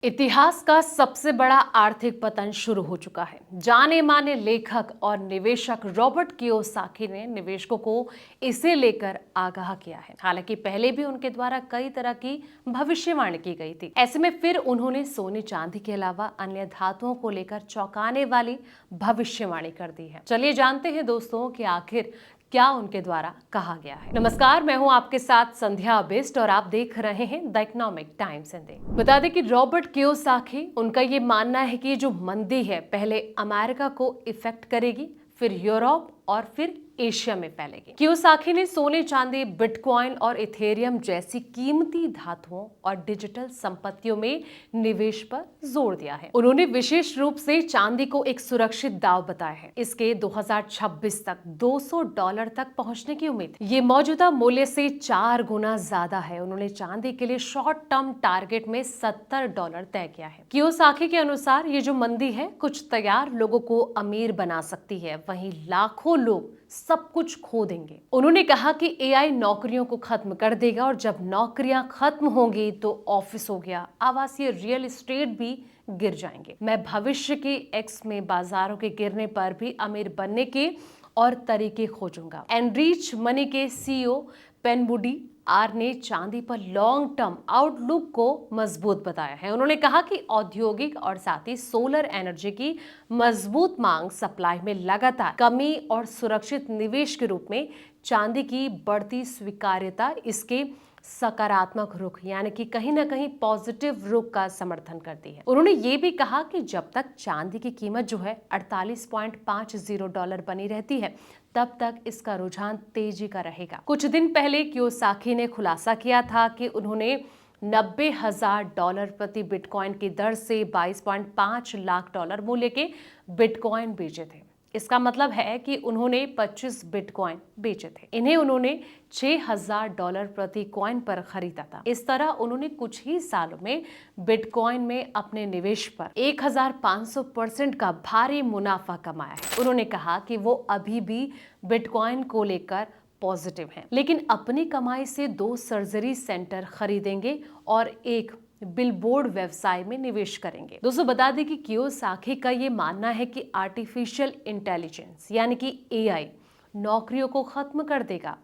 इतिहास का सबसे बड़ा आर्थिक पतन शुरू हो चुका है। जाने माने लेखक और निवेशक रॉबर्ट कियोसाकी ने निवेशकों को इसे लेकर आगाह किया है। हालांकि पहले भी उनके द्वारा कई तरह की भविष्यवाणी की गई थी। ऐसे में फिर उन्होंने सोने चांदी के अलावा अन्य धातुओं को लेकर चौंकाने वाली भविष्यवाणी कर दी है। चलिए जानते हैं दोस्तों कि आखिर क्या उनके द्वारा कहा गया है। नमस्कार, मैं हूं आपके साथ संध्या बिस्ट और आप देख रहे हैं द इकोनॉमिक टाइम्स हिंदी। बता दें कि रॉबर्ट कियोसाकी, उनका ये मानना है कि ये जो मंदी है पहले अमेरिका को इफेक्ट करेगी, फिर यूरोप और फिर एशिया में फैलेगी। कियोसाकी ने सोने चांदी, बिटकॉइन और इथेरियम जैसी कीमती धातुओं और डिजिटल संपत्तियों में निवेश पर जोर दिया है। उन्होंने विशेष रूप से चांदी को एक सुरक्षित दांव बताया है। इसके 2026 तक $200 तक पहुंचने की उम्मीद है। ये मौजूदा मूल्य से 4 गुना ज्यादा है। उन्होंने चांदी के लिए शॉर्ट टर्म टारगेट में $70 तय किया है। कियोसाकी के अनुसार ये जो मंदी है कुछ तैयार लोगों को अमीर बना सकती है, वहीं लाखों लोग सब कुछ खो देंगे। उन्होंने कहा कि एआई नौकरियों को खत्म कर देगा और जब नौकरियां खत्म होंगी तो ऑफिस हो गया, आवासीय, रियल एस्टेट भी गिर जाएंगे। मैं भविष्य के एक्स में बाजारों के गिरने पर भी अमीर बनने के और तरीके खोजूंगा। एनरिच मनी के सीईओ पेनबुडी आर ने चांदी पर लॉन्ग टर्म आउटलुक को मजबूत बताया है। उन्होंने कहा कि औद्योगिक और साथ ही सोलर एनर्जी की मजबूत मांग, सप्लाई में लगातार कमी और सुरक्षित निवेश के रूप में चांदी की बढ़ती स्वीकार्यता इसके सकारात्मक रुख यानी कि कहीं ना कहीं पॉजिटिव रुख का समर्थन करती है। उन्होंने ये भी कहा कि जब तक चांदी की कीमत जो है $48.50 बनी रहती है तब तक इसका रुझान तेजी का रहेगा। कुछ दिन पहले कियोसाकी ने खुलासा किया था कि उन्होंने $90,000 प्रति बिटकॉइन की दर से $22.5 लाख मूल्य के बिटकॉइन बेचे थे। इसका मतलब है कि उन्होंने 25 बिटकॉइन बेचे थे। इन्हें उन्होंने $6,000 प्रति कॉइन पर खरीदा था। इस तरह उन्होंने कुछ ही सालों में बिटकॉइन में अपने निवेश पर 1500% का भारी मुनाफा कमाया है। उन्होंने कहा कि वो अभी भी बिटकॉइन को लेकर पॉजिटिव हैं, लेकिन अपनी कमाई से 2 सर्जरी सेंटर खरीदेंगे और एक बिलबोर्ड व्यवसाय में निवेश करेंगे। दोस्तों बता दें कि कियोसाकी का ये मानना है कि आर्टिफिशियल इंटेलिजेंस यानी कि एआई नौकरियों को खत्म कर देगा।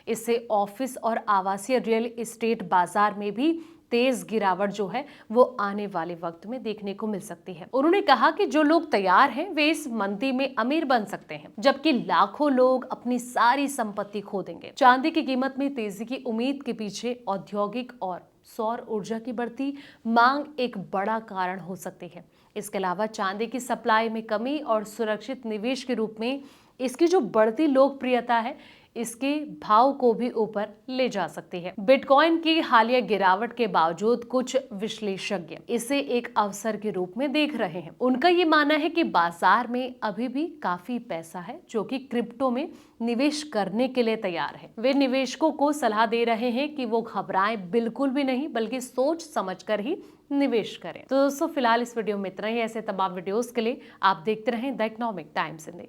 इससे ऑफिस और आवासीय रियल एस्टेट बाजार में भी तेज गिरावट जो है वो आने वाले वक्त में देखने को मिल सकती है। उन्होंने कहा कि जो लोग तैयार हैं वे इस मंदी में अमीर बन सकते हैं, जबकि लाखों लोग अपनी सारी संपत्ति खो देंगे। चांदी की कीमत में तेजी की उम्मीद के पीछे औद्योगिक और सौर ऊर्जा की बढ़ती मांग एक बड़ा कारण हो सकती है। इसके अलावा चांदी की सप्लाई में कमी और सुरक्षित निवेश के रूप में इसकी जो बढ़ती लोकप्रियता है इसके भाव को भी ऊपर ले जा सकती है। बिटकॉइन की हालिया गिरावट के बावजूद कुछ विश्लेषज्ञ इसे एक अवसर के रूप में देख रहे हैं। उनका ये मानना है कि बाजार में अभी भी काफी पैसा है जो कि क्रिप्टो में निवेश करने के लिए तैयार है। वे निवेशकों को सलाह दे रहे हैं कि वो घबराएं बिल्कुल भी नहीं, बल्कि सोच समझकर ही निवेश करें। तो दोस्तों फिलहाल इस वीडियो में इतना ही। ऐसे तमाम वीडियोस के लिए आप देखते रहें द इकोनॉमिक टाइम्स हिंदी।